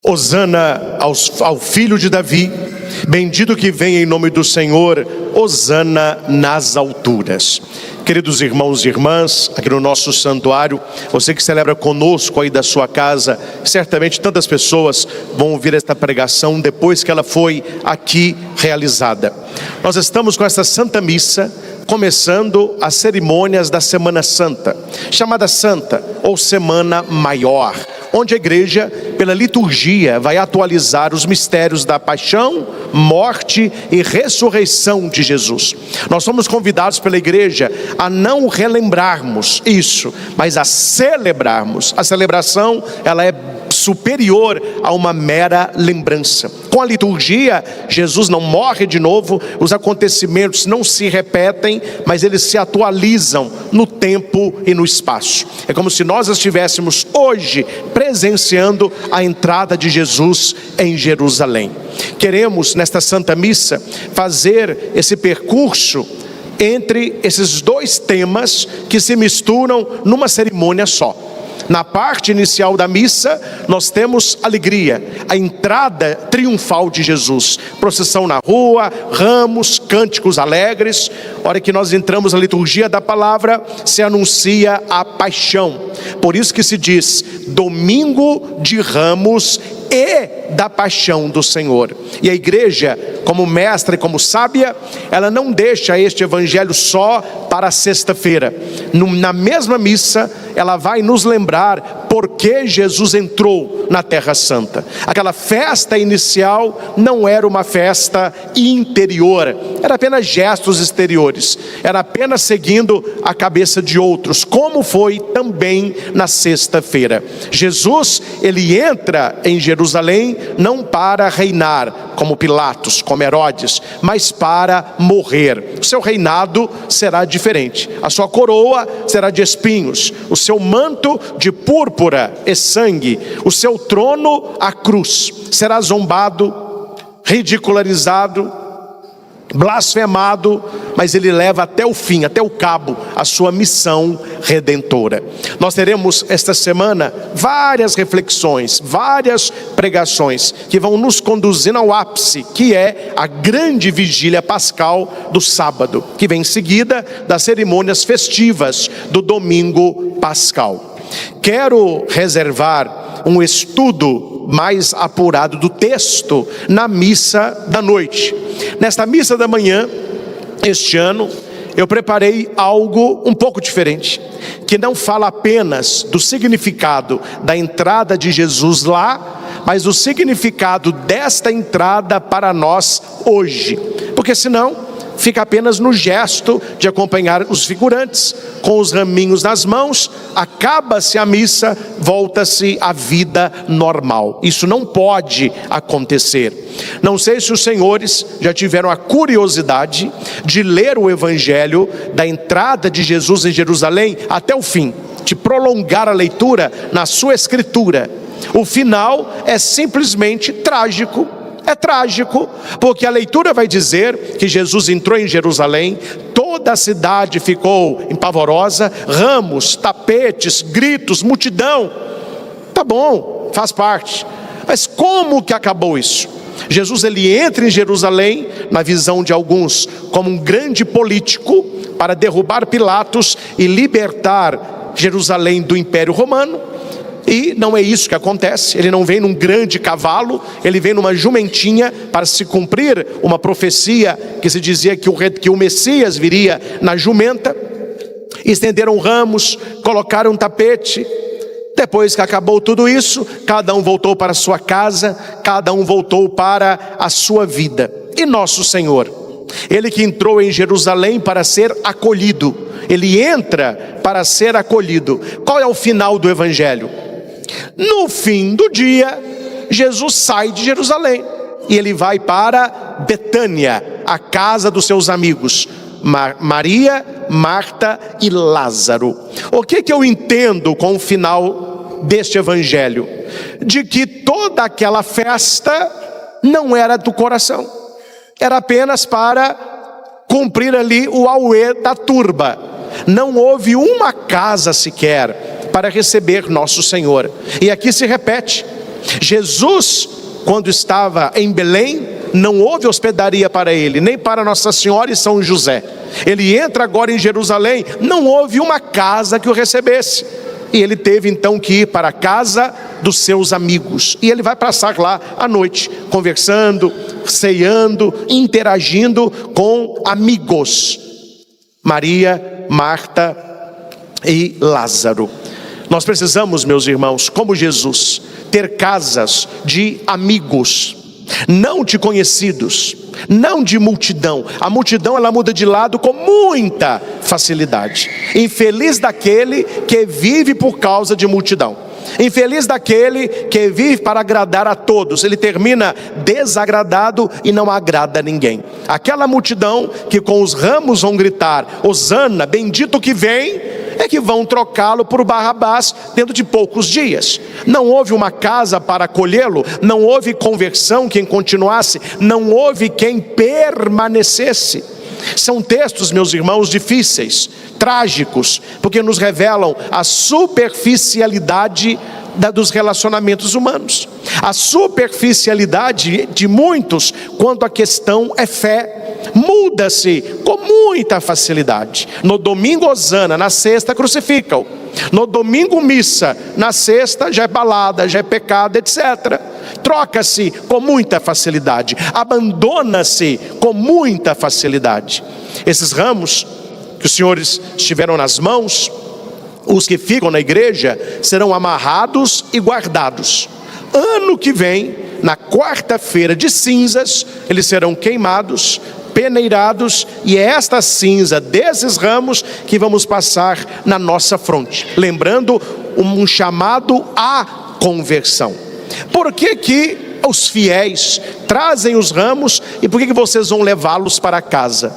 Hosana ao filho de Davi, bendito que vem em nome do Senhor, hosana nas alturas. Queridos irmãos e irmãs, aqui no nosso santuário, você que celebra conosco aí da sua casa, certamente tantas pessoas vão ouvir esta pregação depois que ela foi aqui realizada. Nós estamos com esta Santa Missa, começando as cerimônias da Semana Santa, chamada Santa ou Semana Maior, onde a igreja, pela liturgia, vai atualizar os mistérios da paixão, morte e ressurreição de Jesus. Nós somos convidados pela igreja a não relembrarmos isso, mas a celebrarmos. A celebração, ela é superior a uma mera lembrança. Com a liturgia, Jesus não morre de novo, os acontecimentos não se repetem, mas eles se atualizam no tempo e no espaço. É como se nós estivéssemos hoje presenciando a entrada de Jesus em Jerusalém. Queremos, nesta Santa Missa, fazer esse percurso entre esses dois temas que se misturam numa cerimônia só. Na parte inicial da missa, nós temos alegria, a entrada triunfal de Jesus, procissão na rua, ramos, cânticos alegres. A hora que nós entramos na liturgia da palavra, se anuncia a paixão. Por isso que se diz, domingo de ramos e da paixão do Senhor. E a igreja, como mestra e como sábia, ela não deixa este evangelho só para a sexta-feira. Na mesma missa, ela vai nos lembrar por que Jesus entrou na Terra Santa. Aquela festa inicial não era uma festa interior, era apenas gestos exteriores, era apenas seguindo a cabeça de outros, como foi também na sexta-feira. Jesus, ele entra em Jerusalém não para reinar como Pilatos, como Herodes, mas para morrer. O seu reinado será diferente, a sua coroa será de espinhos, o seu manto de púrpura e sangue, o seu trono a cruz. Será zombado, ridicularizado, blasfemado, mas ele leva até o fim, até o cabo, a sua missão redentora. Nós teremos esta semana várias reflexões, várias pregações que vão nos conduzindo ao ápice, que é a grande vigília pascal do sábado, que vem em seguida das cerimônias festivas do domingo pascal. Quero reservar um estudo mais apurado do texto na missa da noite. Nesta missa da manhã, este ano, eu preparei algo um pouco diferente, que não fala apenas do significado da entrada de Jesus lá, mas do significado desta entrada para nós hoje, porque senão fica apenas no gesto de acompanhar os figurantes com os raminhos nas mãos, acaba-se a missa, volta-se à vida normal. Isso não pode acontecer. Não sei se os senhores já tiveram a curiosidade de ler o evangelho da entrada de Jesus em Jerusalém até o fim, de prolongar a leitura na sua escritura. O final é simplesmente trágico. É trágico, porque a leitura vai dizer que Jesus entrou em Jerusalém, toda a cidade ficou empavorosa, ramos, tapetes, gritos, multidão. Tá bom, faz parte. Mas como que acabou isso? Jesus, ele entra em Jerusalém, na visão de alguns, como um grande político, para derrubar Pilatos e libertar Jerusalém do Império Romano. E não é isso que acontece. Ele não vem num grande cavalo, ele vem numa jumentinha, para se cumprir uma profecia que se dizia que o Messias viria na jumenta. Estenderam ramos, colocaram um tapete. Depois que acabou tudo isso, cada um voltou para a sua casa, cada um voltou para a sua vida. E nosso Senhor, ele que entrou em Jerusalém para ser acolhido, ele entra para ser acolhido. Qual é o final do evangelho? No fim do dia, Jesus sai de Jerusalém e ele vai para Betânia, a casa dos seus amigos, Maria, Marta e Lázaro. O que eu entendo com o final deste evangelho? De que toda aquela festa não era do coração, era apenas para cumprir ali o auê da turba. Não houve uma casa sequer para receber nosso Senhor. E aqui se repete, Jesus, quando estava em Belém, não houve hospedaria para ele, nem para Nossa Senhora e São José. Ele entra agora em Jerusalém, não houve uma casa que o recebesse. E ele teve então que ir para a casa dos seus amigos. E ele vai passar lá à noite, conversando, ceando, interagindo com amigos. Maria, Marta e Lázaro. Nós precisamos, meus irmãos, como Jesus, ter casas de amigos, não de conhecidos, não de multidão. A multidão, ela muda de lado com muita facilidade. Infeliz daquele que vive por causa de multidão. Infeliz daquele que vive para agradar a todos. Ele termina desagradado e não agrada a ninguém. Aquela multidão que com os ramos vão gritar: Hosana, bendito que vem, é que vão trocá-lo por Barrabás dentro de poucos dias. Não houve uma casa para acolhê-lo, não houve conversão quem continuasse, não houve quem permanecesse. São textos, meus irmãos, difíceis, trágicos, porque nos revelam a superficialidade dos relacionamentos humanos, a superficialidade de muitos quando a questão é fé. Muda-se com muita facilidade. No domingo hosana, na sexta crucificam. No domingo missa, na sexta já é balada, já é pecado, etc. Troca-se com muita facilidade, abandona-se com muita facilidade. Esses ramos que os senhores estiveram nas mãos, os que ficam na igreja, serão amarrados e guardados. Ano que vem, na quarta-feira de cinzas, eles serão queimados, peneirados, e é esta cinza desses ramos que vamos passar na nossa fronte, lembrando um chamado à conversão. Por que que os fiéis trazem os ramos e por que vocês vão levá-los para casa?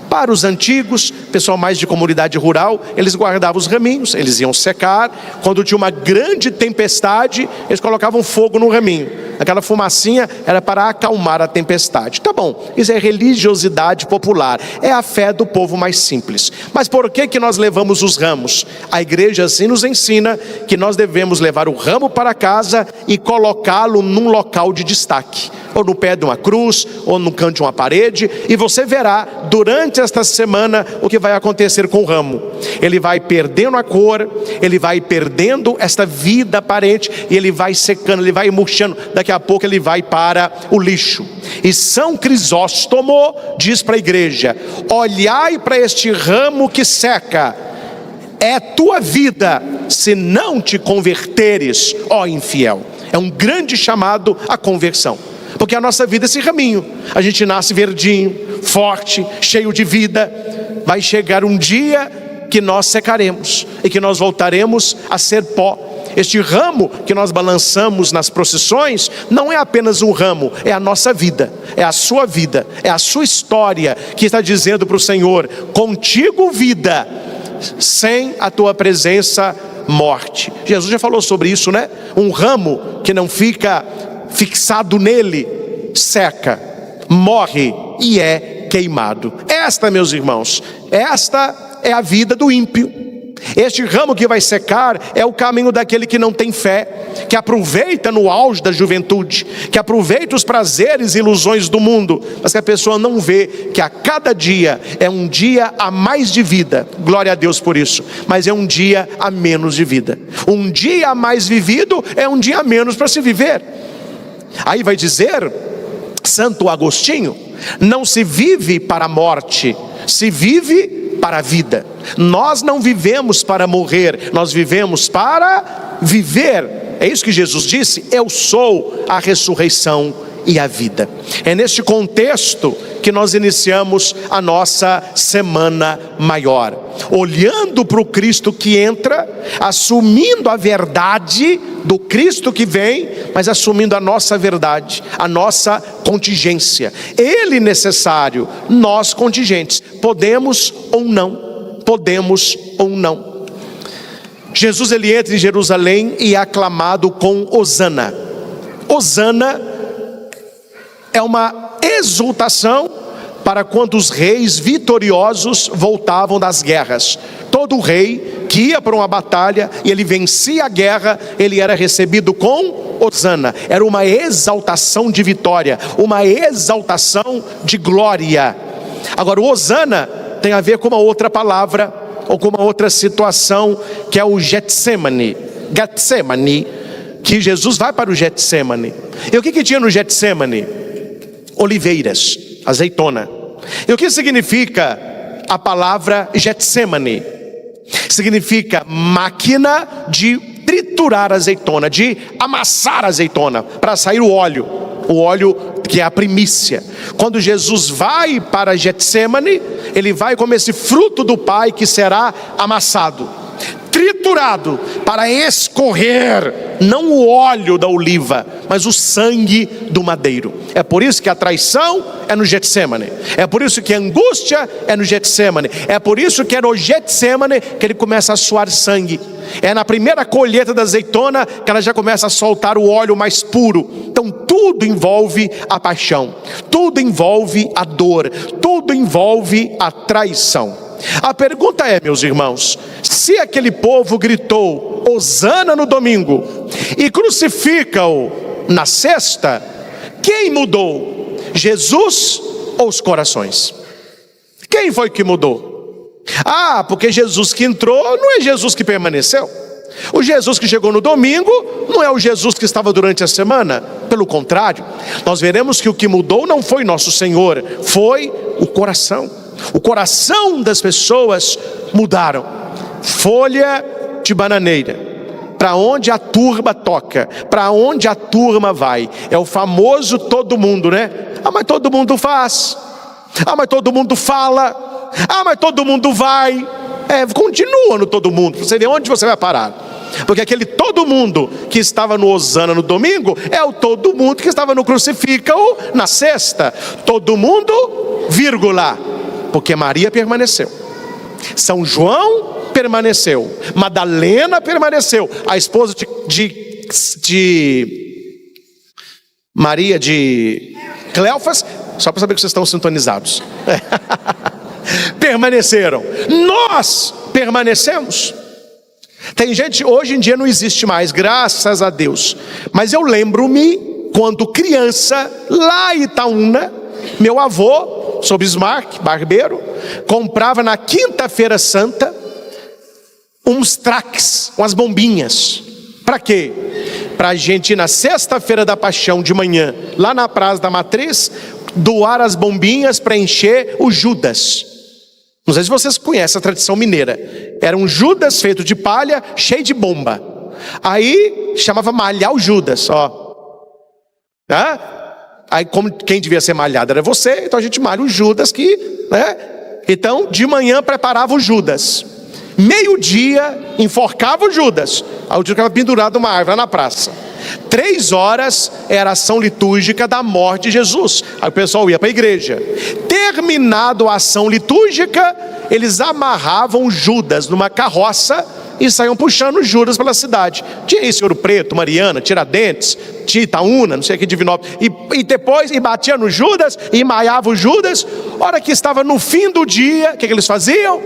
Para os antigos, pessoal mais de comunidade rural, eles guardavam os raminhos, eles iam secar. Quando tinha uma grande tempestade, eles colocavam fogo no raminho. Aquela fumacinha era para acalmar a tempestade. Tá bom, isso é religiosidade popular, é a fé do povo mais simples. Mas por que que nós levamos os ramos? A igreja assim nos ensina que nós devemos levar o ramo para casa e colocá-lo num local de destaque, ou no pé de uma cruz, ou no canto de uma parede, e você verá durante esta semana o que vai acontecer com o ramo. Ele vai perdendo a cor, ele vai perdendo esta vida aparente, e ele vai secando, ele vai murchando, daqui a pouco ele vai para o lixo. E São Crisóstomo diz para a igreja: olhai para este ramo que seca, é tua vida, se não te converteres, ó infiel. É um grande chamado à conversão. Porque a nossa vida é esse raminho. A gente nasce verdinho, forte, cheio de vida. Vai chegar um dia que nós secaremos e que nós voltaremos a ser pó. Este ramo que nós balançamos nas procissões não é apenas um ramo, é a nossa vida, é a sua vida, é a sua história que está dizendo para o Senhor: contigo vida, sem a tua presença morte. Jesus já falou sobre isso, né? Um ramo que não fica fixado nele, seca, morre e é queimado. Esta, meus irmãos, esta é a vida do ímpio. Este ramo que vai secar é o caminho daquele que não tem fé, que aproveita no auge da juventude, que aproveita os prazeres e ilusões do mundo, mas que a pessoa não vê que a cada dia é um dia a mais de vida. Glória a Deus por isso. Mas é um dia a menos de vida. Um dia a mais vivido é um dia a menos para se viver. Aí vai dizer Santo Agostinho: não se vive para a morte, se vive para a vida. Nós não vivemos para morrer, nós vivemos para viver. É isso que Jesus disse: eu sou a ressurreição e a vida. É neste contexto que nós iniciamos a nossa semana maior, olhando para o Cristo que entra, assumindo a verdade do Cristo que vem, mas assumindo a nossa verdade, a nossa contingência. Ele necessário, nós contingentes, podemos ou não, podemos ou não. Jesus, ele entra em Jerusalém e é aclamado com Hosana. Hosana é uma exultação para quando os reis vitoriosos voltavam das guerras. Todo rei que ia para uma batalha e ele vencia a guerra, ele era recebido com Hosana, era uma exaltação de vitória, uma exaltação de glória. Agora, o Hosana tem a ver com uma outra palavra, ou com uma outra situação, que é o Getsemane, que Jesus vai para o Getsemane. E o que tinha no Getsemane? Oliveiras, azeitona. E o que significa a palavra Getsemane? Significa máquina de triturar azeitona, de amassar azeitona, para sair o óleo que é a primícia. Quando Jesus vai para Getsemane, ele vai como esse fruto do Pai que será amassado, triturado, para escorrer, não o óleo da oliva, mas o sangue do madeiro. É por isso que a traição é no Getsemane, é por isso que a angústia é no Getsemane, é por isso que é no Getsemane que ele começa a suar sangue. É na primeira colheita da azeitona que ela já começa a soltar o óleo mais puro. Então tudo envolve a paixão, tudo envolve a dor, tudo envolve a traição. A pergunta é, meus irmãos, se aquele povo gritou Hosana no domingo e crucifica-o na sexta, quem mudou? Jesus ou os corações? Quem foi que mudou? Porque Jesus que entrou não é Jesus que permaneceu. O Jesus que chegou no domingo não é o Jesus que estava durante a semana. Pelo contrário, nós veremos que o que mudou não foi nosso Senhor, foi o coração. O coração das pessoas mudaram. Folha de bananeira, para onde a turma toca, para onde a turma vai. É o famoso todo mundo, né? Mas todo mundo faz. Mas todo mundo fala. Mas todo mundo vai. Continua no todo mundo, você vê onde você vai parar. Porque aquele todo mundo que estava no Hosana no domingo é o todo mundo que estava no crucifica-o na sexta. Todo mundo, vírgula, porque Maria permaneceu, São João permaneceu, Madalena permaneceu, a esposa de Maria de Cleofas, só para saber que vocês estão sintonizados. Permaneceram, nós permanecemos. Tem gente, hoje em dia não existe mais, graças a Deus, mas eu lembro-me quando criança, lá em Itaúna, meu avô, seu Bismarck, barbeiro, comprava na quinta-feira santa uns traques, umas bombinhas. Para quê? Para a gente ir na sexta-feira da Paixão de manhã, lá na Praça da Matriz, doar as bombinhas para encher o Judas. Não sei se vocês conhecem a tradição mineira. Era um Judas feito de palha, cheio de bomba. Aí chamava malhar o Judas, Aí como quem devia ser malhado era você, então a gente malha o Judas Então de manhã preparava o Judas. Meio-dia enforcava o Judas. Aí o Judas ficava pendurado numa árvore lá na praça. 3 horas era a ação litúrgica da morte de Jesus. Aí o pessoal ia para a igreja. Terminado a ação litúrgica, eles amarravam Judas numa carroça e saíam puxando Judas pela cidade. Tinha isso, Ouro Preto, Mariana, Tiradentes, Itaúna, não sei o que, Divinópolis. E depois, batia no Judas, e maiava o Judas. Hora que estava no fim do dia, o que eles faziam?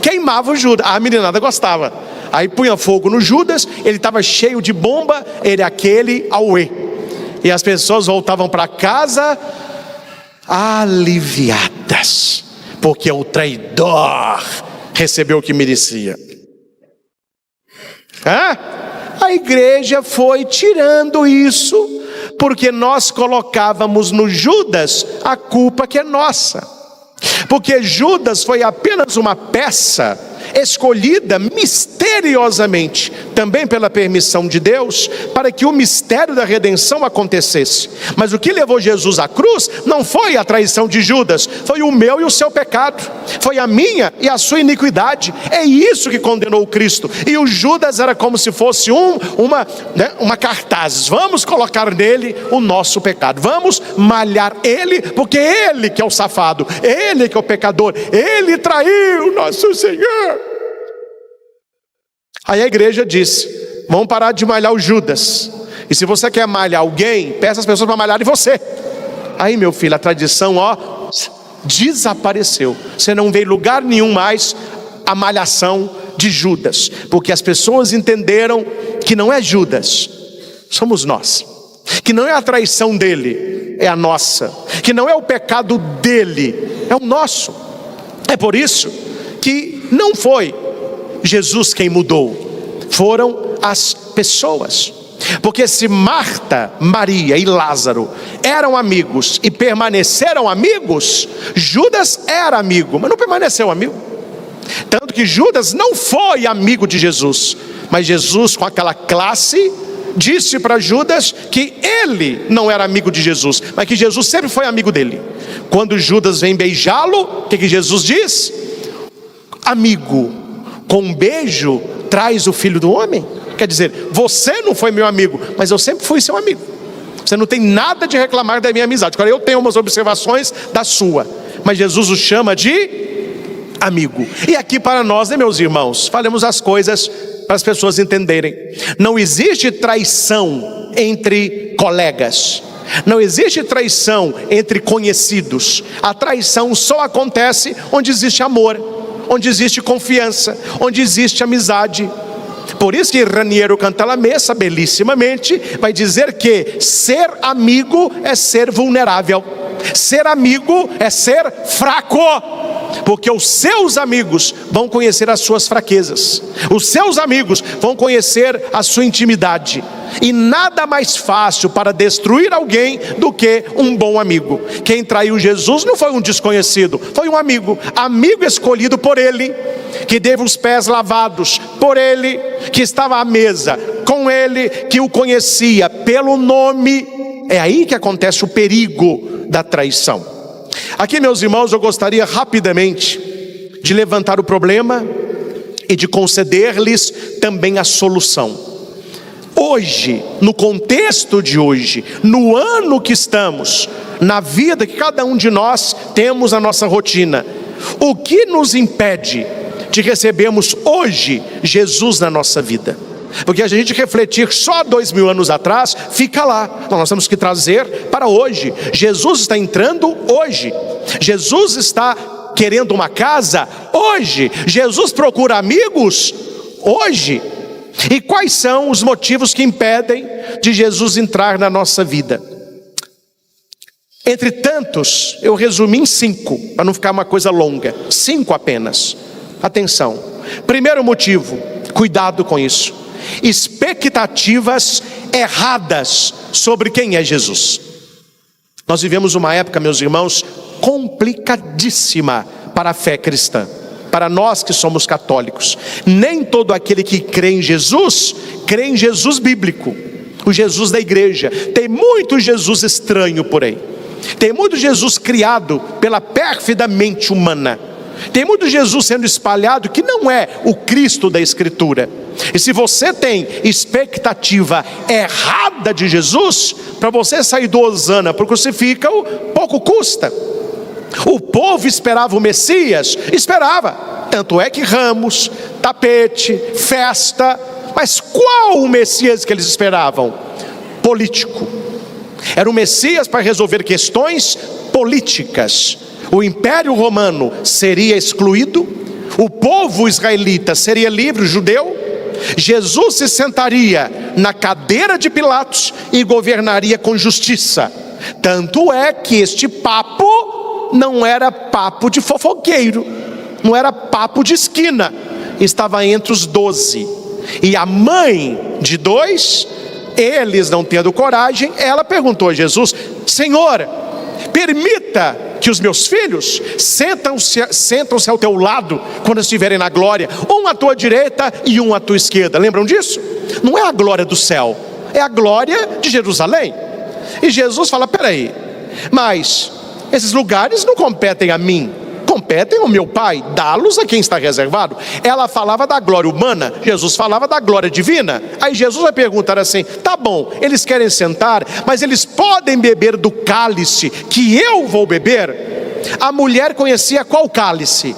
Queimavam o Judas. A meninada gostava. Aí punha fogo no Judas, ele estava cheio de bomba, ele aquele auê. E as pessoas voltavam para casa aliviadas, porque o traidor recebeu o que merecia. A igreja foi tirando isso, porque nós colocávamos no Judas a culpa que é nossa. Porque Judas foi apenas uma peça escolhida misteriosamente, também pela permissão de Deus, para que o mistério da redenção acontecesse. Mas o que levou Jesus à cruz não foi a traição de Judas, foi o meu e o seu pecado, foi a minha e a sua iniquidade. É isso que condenou o Cristo. E o Judas era como se fosse uma cartaz. Vamos colocar nele o nosso pecado, vamos malhar ele, porque ele que é o safado, ele que é o pecador, ele traiu nosso Senhor. Aí a igreja disse: vamos parar de malhar o Judas. E se você quer malhar alguém, peça as pessoas para malharem você. Aí, meu filho, a tradição desapareceu. Você não vê em lugar nenhum mais a malhação de Judas, porque as pessoas entenderam que não é Judas, somos nós. Que não é a traição dele, é a nossa. Que não é o pecado dele, é o nosso. É por isso que não foi Jesus quem mudou, foram as pessoas. Porque se Marta, Maria e Lázaro eram amigos e permaneceram amigos, Judas era amigo, mas não permaneceu amigo. Tanto que Judas não foi amigo de Jesus, mas Jesus, com aquela classe, disse para Judas que ele não era amigo de Jesus, mas que Jesus sempre foi amigo dele. Quando Judas vem beijá-lo, o que Jesus diz? Amigo, com um beijo traz o Filho do Homem. Quer dizer, você não foi meu amigo, mas eu sempre fui seu amigo. Você não tem nada de reclamar da minha amizade. Agora eu tenho umas observações da sua, mas Jesus o chama de amigo. E aqui para nós, né, meus irmãos, falemos as coisas para as pessoas entenderem. Não existe traição entre colegas, não existe traição entre conhecidos. A traição só acontece onde existe amor, onde existe confiança, onde existe amizade. Por isso que Raniero Cantalamessa, belíssimamente, vai dizer que ser amigo é ser vulnerável, ser amigo é ser fraco, porque os seus amigos vão conhecer as suas fraquezas, os seus amigos vão conhecer a sua intimidade. E nada mais fácil para destruir alguém do que um bom amigo. Quem traiu Jesus não foi um desconhecido, foi um amigo, amigo escolhido por ele, que teve os pés lavados por ele, que estava à mesa com ele, que o conhecia pelo nome. É aí que acontece o perigo da traição. Aqui, meus irmãos, eu gostaria rapidamente de levantar o problema e de conceder-lhes também a solução. Hoje, no contexto de hoje, no ano que estamos, na vida que cada um de nós temos a nossa rotina, o que nos impede de recebermos hoje Jesus na nossa vida? Porque a gente refletir só 2000 anos atrás, fica lá. Nós temos que trazer para hoje. Jesus está entrando hoje. Jesus está querendo uma casa hoje. Jesus procura amigos hoje. E quais são os motivos que impedem de Jesus entrar na nossa vida? Entre tantos, eu resumi em 5, para não ficar uma coisa longa. 5 apenas. Atenção. Primeiro motivo, cuidado com isso: expectativas erradas sobre quem é Jesus. Nós vivemos uma época, meus irmãos, complicadíssima para a fé cristã. Para nós que somos católicos, nem todo aquele que crê em Jesus bíblico, o Jesus da igreja. Tem muito Jesus estranho por aí, tem muito Jesus criado pela pérfida mente humana, tem muito Jesus sendo espalhado que não é o Cristo da Escritura. E se você tem expectativa errada de Jesus, para você sair do Hosana para o crucifixo, pouco custa. O povo esperava o Messias, esperava, tanto é que ramos, tapete, festa. Mas qual o Messias que eles esperavam? Político. Era o Messias para resolver questões políticas. O Império Romano seria excluído, o povo israelita seria livre, o judeu. Jesus se sentaria na cadeira de Pilatos e governaria com justiça. Tanto é que este papo não era papo de fofoqueiro, não era papo de esquina, estava entre os 12. E a mãe de 2, eles não tendo coragem, ela perguntou a Jesus: Senhor, permita que os meus filhos sentam-se ao teu lado quando estiverem na glória, um à tua direita e um à tua esquerda. Lembram disso? Não é a glória do céu, é a glória de Jerusalém. E Jesus fala: peraí, mas esses lugares não competem a mim, competem ao meu Pai, dá-los a quem está reservado. Ela falava da glória humana, Jesus falava da glória divina. Aí Jesus vai perguntar assim: tá bom, eles querem sentar, mas eles podem beber do cálice que eu vou beber? A mulher conhecia qual cálice?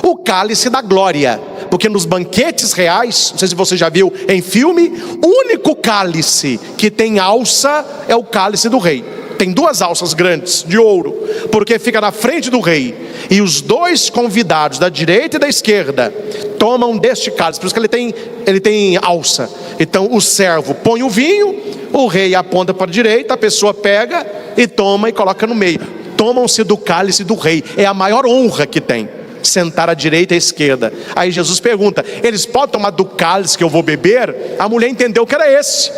O cálice da glória, porque nos banquetes reais, não sei se você já viu em filme, o único cálice que tem alça é o cálice do rei. Tem 2 alças grandes de ouro, porque fica na frente do rei, e os 2 convidados da direita e da esquerda tomam deste cálice. Por isso que ele tem alça. Então o servo põe o vinho, o rei aponta para a direita, a pessoa pega e toma e coloca no meio. Tomam-se do cálice do rei, é a maior honra que tem, sentar à direita e à esquerda. Aí Jesus pergunta: eles podem tomar do cálice que eu vou beber? A mulher entendeu que era esse.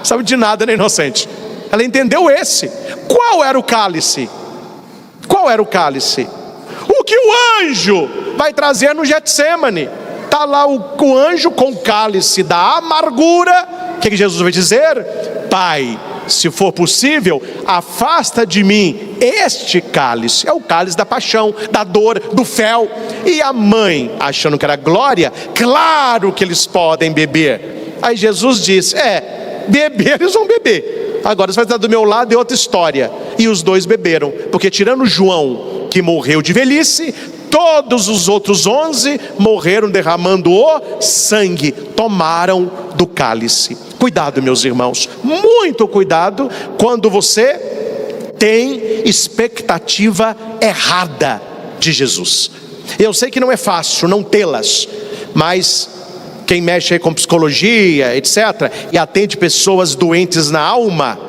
Sabe de nada, né, inocente? Ela entendeu esse. Qual era o cálice? Qual era o cálice? O que o anjo vai trazer no Getsêmani. Está lá o anjo com o cálice da amargura. O que Jesus vai dizer? Pai, se for possível, afasta de mim este cálice. É o cálice da paixão, da dor, do fel. E a mãe, achando que era glória, claro que eles podem beber. Aí Jesus diz: beber eles vão beber. Agora você vai estar do meu lado, é outra história. E os dois beberam, porque tirando João, que morreu de velhice, todos os outros 11 morreram derramando o sangue, tomaram do cálice. Cuidado, meus irmãos, muito cuidado quando você tem expectativa errada de Jesus. Eu sei que não é fácil não tê-las, mas quem mexe aí com psicologia, etc., e atende pessoas doentes na alma,